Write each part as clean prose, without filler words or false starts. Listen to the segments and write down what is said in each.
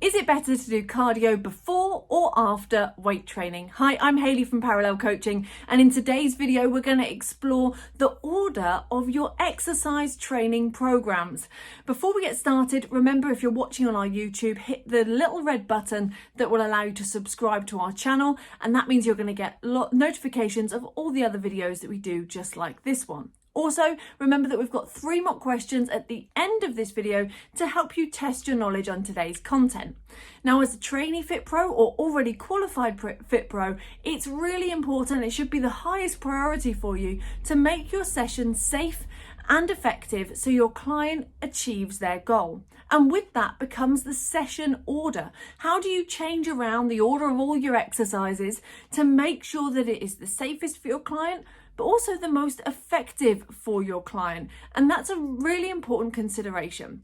Is it better to do cardio before or after weight training? Hi, I'm Hayley from Parallel Coaching, and in today's video we're going to explore the order of your exercise training programs. Before we get started, remember, if you're watching on our YouTube, hit the little red button that will allow you to subscribe to our channel, and that means you're going to get notifications of all the other videos that we do just like this one. Also, remember that we've got 3 mock questions at the end of this video to help you test your knowledge on today's content. Now, as a trainee FITPRO or already qualified FITPRO, it's really important, it should be the highest priority for you to make your session safe and effective so your client achieves their goal. And with that becomes the session order. How do you change around the order of all your exercises to make sure that it is the safest for your client, but also the most effective for your client? And that's a really important consideration.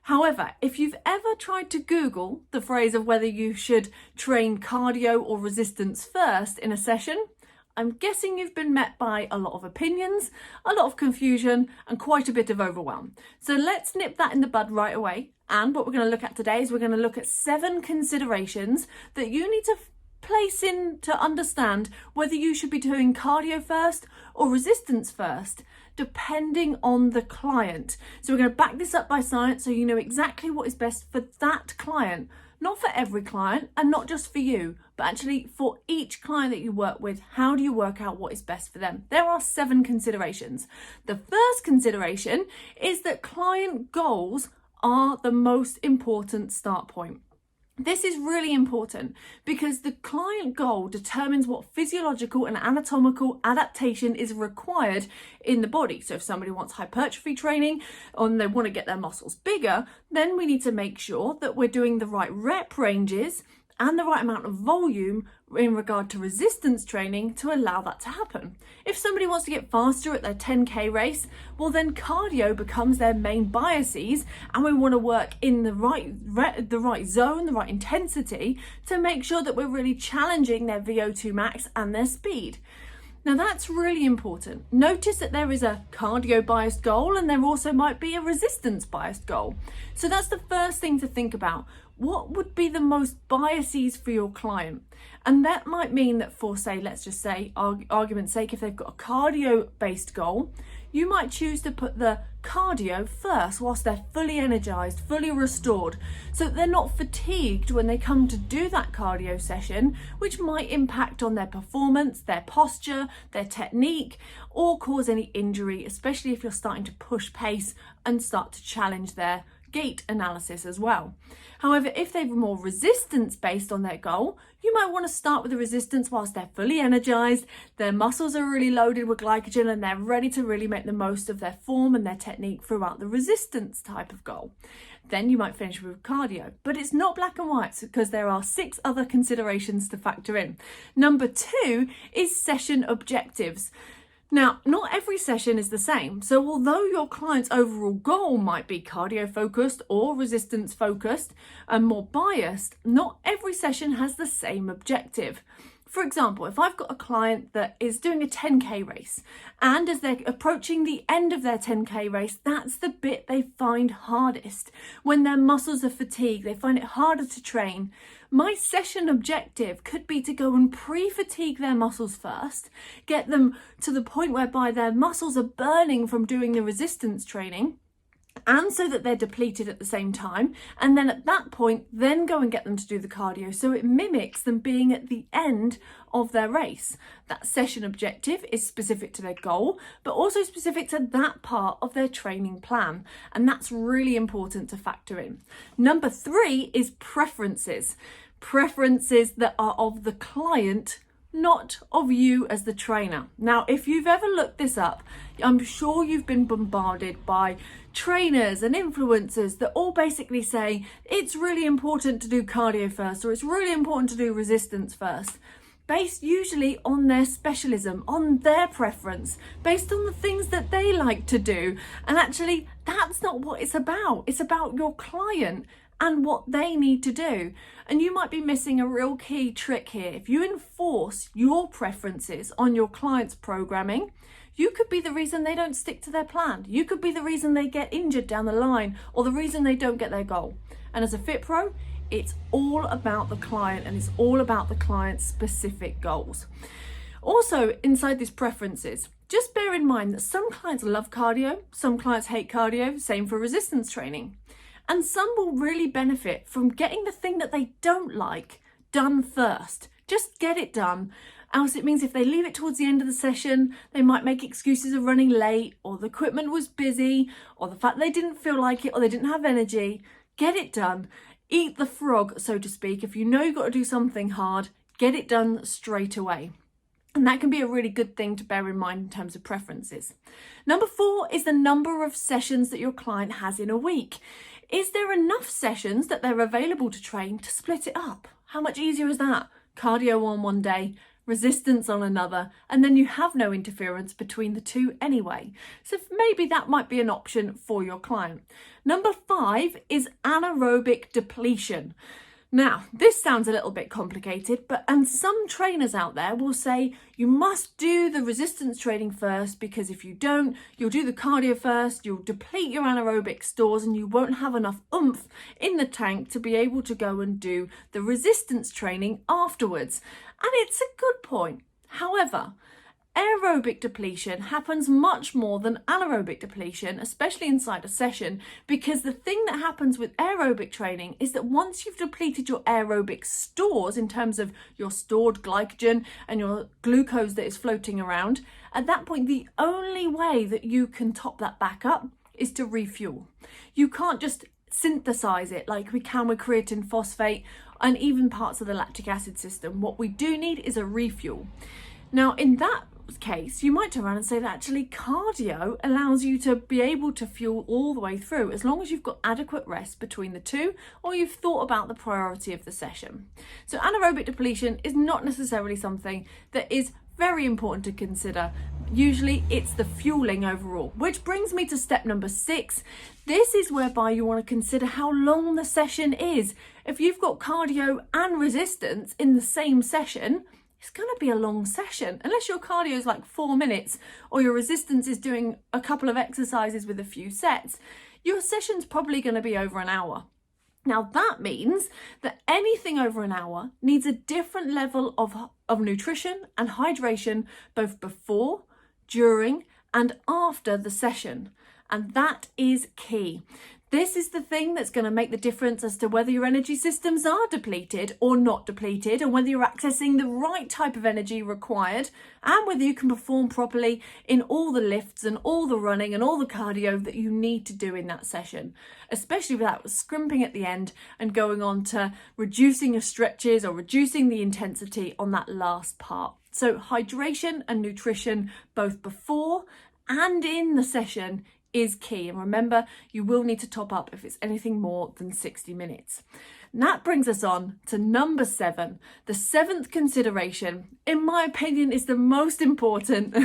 However, if you've ever tried to Google the phrase of whether you should train cardio or resistance first in a session, I'm guessing you've been met by a lot of opinions, a lot of confusion, and quite a bit of overwhelm. So let's nip that in the bud right away. And what we're going to look at today is we're going to look at 7 considerations that you need to place in to understand whether you should be doing cardio first or resistance first, depending on the client. So we're going to back this up by science so you know exactly what is best for that client. Not for every client and not just for you, but actually for each client that you work with. How do you work out what is best for them? There are 7 considerations. The first consideration is that client goals are the most important start point. This is really important because the client goal determines what physiological and anatomical adaptation is required in the body. So if somebody wants hypertrophy training and they want to get their muscles bigger, then we need to make sure that we're doing the right rep ranges and the right amount of volume in regard to resistance training to allow that to happen. If somebody wants to get faster at their 10K race, well then cardio becomes their main biases, and we want to work in the right zone, the right intensity to make sure that we're really challenging their VO2 max and their speed. Now that's really important. Notice that there is a cardio biased goal and there also might be a resistance biased goal. So that's the first thing to think about. What would be the most biases for your client? And that might mean that for, say, let's just say, argument's sake, if they've got a cardio based goal, you might choose to put the cardio first whilst they're fully energized, fully restored, so that they're not fatigued when they come to do that cardio session, which might impact on their performance, their posture, their technique, or cause any injury, especially if you're starting to push pace and start to challenge their gait analysis as well. However, if they're more resistance based on their goal, you might want to start with the resistance whilst they're fully energized, their muscles are really loaded with glycogen, and they're ready to really make the most of their form and their technique throughout the resistance type of goal. Then you might finish with cardio. But it's not black and white because there are 6 other considerations to factor in. Number 2 is session objectives. Now, not every session is the same. So although your client's overall goal might be cardio focused or resistance focused and more biased, not every session has the same objective. For example, if I've got a client that is doing a 10K race, and as they're approaching the end of their 10K race, that's the bit they find hardest. When their muscles are fatigued, they find it harder to train. My session objective could be to go and pre-fatigue their muscles first, get them to the point whereby their muscles are burning from doing the resistance training, and so that they're depleted at the same time, and then at that point then go and get them to do the cardio so it mimics them being at the end of their race. That session objective is specific to their goal, but also specific to that part of their training plan, and that's really important to factor in. Number 3 is preferences that are of the client, not of you as the trainer. Now, if you've ever looked this up, I'm sure you've been bombarded by trainers and influencers that all basically say it's really important to do cardio first, or it's really important to do resistance first, based usually on their specialism, on their preference, based on the things that they like to do. And actually, that's not what it's about. It's about your client and what they need to do. And you might be missing a real key trick here. If you enforce your preferences on your client's programming, you could be the reason they don't stick to their plan. You could be the reason they get injured down the line, or the reason they don't get their goal. And as a FITPRO, It's all about the client and it's all about the client's specific goals. Also, inside these preferences, just bear in mind that some clients love cardio, some clients hate cardio, same for resistance training. And some will really benefit from getting the thing that they don't like done first. Just get it done. Else it means if they leave it towards the end of the session, they might make excuses of running late, or the equipment was busy, or the fact they didn't feel like it, or they didn't have energy. Get it done. Eat the frog, so to speak. If you know you've got to do something hard, get it done straight away. And that can be a really good thing to bear in mind in terms of preferences. Number 4 is the number of sessions that your client has in a week. Is there enough sessions that they're available to train to split it up? How much easier is that? Cardio on one day, resistance on another, and then you have no interference between the two anyway. So maybe that might be an option for your client. Number 5 is anaerobic depletion. Now, this sounds a little bit complicated, and some trainers out there will say you must do the resistance training first, because if you don't, you'll do the cardio first, you'll deplete your anaerobic stores and you won't have enough oomph in the tank to be able to go and do the resistance training afterwards. And it's a good point. However, aerobic depletion happens much more than anaerobic depletion, especially inside a session, because the thing that happens with aerobic training is that once you've depleted your aerobic stores in terms of your stored glycogen and your glucose that is floating around, at that point the only way that you can top that back up is to refuel. You can't just synthesize it like we can with creatine phosphate and even parts of the lactic acid system. What we do need is a refuel. Now, in that case, you might turn around and say that actually cardio allows you to be able to fuel all the way through, as long as you've got adequate rest between the two, or you've thought about the priority of the session. So anaerobic depletion is not necessarily something that is very important to consider. Usually it's the fueling overall, which brings me to step number 6. This is whereby you want to consider how long the session is. If you've got cardio and resistance in the same session, it's going to be a long session, unless your cardio is like 4 minutes or your resistance is doing a couple of exercises with a few sets. Your session's probably going to be over an hour. Now that means that anything over an hour needs a different level of nutrition and hydration, both before, during and after the session. And that is key. This is the thing that's going to make the difference as to whether your energy systems are depleted or not depleted, and whether you're accessing the right type of energy required, and whether you can perform properly in all the lifts and all the running and all the cardio that you need to do in that session, especially without scrimping at the end and going on to reducing your stretches or reducing the intensity on that last part. So hydration and nutrition both before and in the session is key, and remember, you will need to top up if it's anything more than 60 minutes. And that brings us on to number 7. The 7th consideration, in my opinion, is the most important.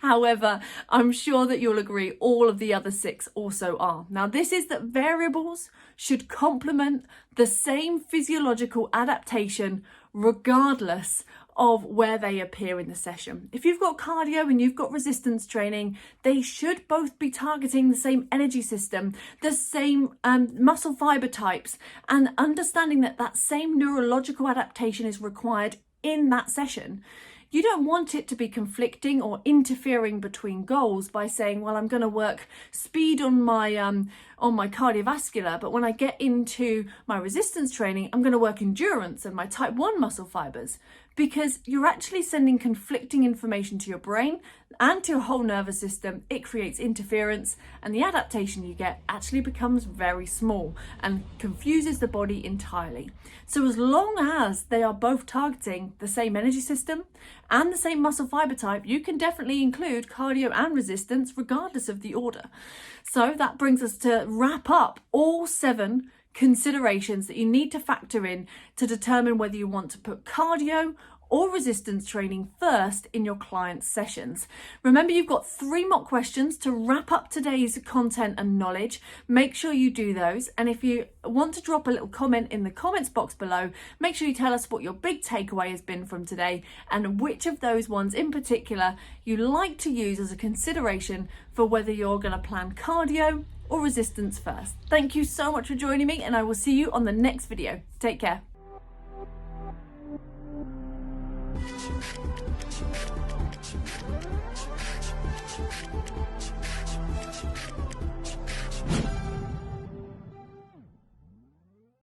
However, I'm sure that you'll agree all of the other 6 also are. Now, this is that variables should complement the same physiological adaptation regardless of where they appear in the session. If you've got cardio and you've got resistance training, they should both be targeting the same energy system, the same muscle fiber types, and understanding that that same neurological adaptation is required in that session. You don't want it to be conflicting or interfering between goals by saying, well, I'm going to work speed on my cardiovascular, but when I get into my resistance training, I'm going to work endurance and my type 1 muscle fibers, because you're actually sending conflicting information to your brain and to your whole nervous system. It creates interference, and the adaptation you get actually becomes very small and confuses the body entirely. So as long as they are both targeting the same energy system and the same muscle fiber type, you can definitely include cardio and resistance regardless of the order. So that brings us to wrap up all 7 considerations that you need to factor in to determine whether you want to put cardio or resistance training first in your client's sessions. Remember, you've got 3 mock questions to wrap up today's content and knowledge. Make sure you do those. And if you want to drop a little comment in the comments box below, make sure you tell us what your big takeaway has been from today and which of those ones in particular you like to use as a consideration for whether you're going to plan cardio or resistance first? Thank you so much for joining me, and I will see you on the next video. Take care.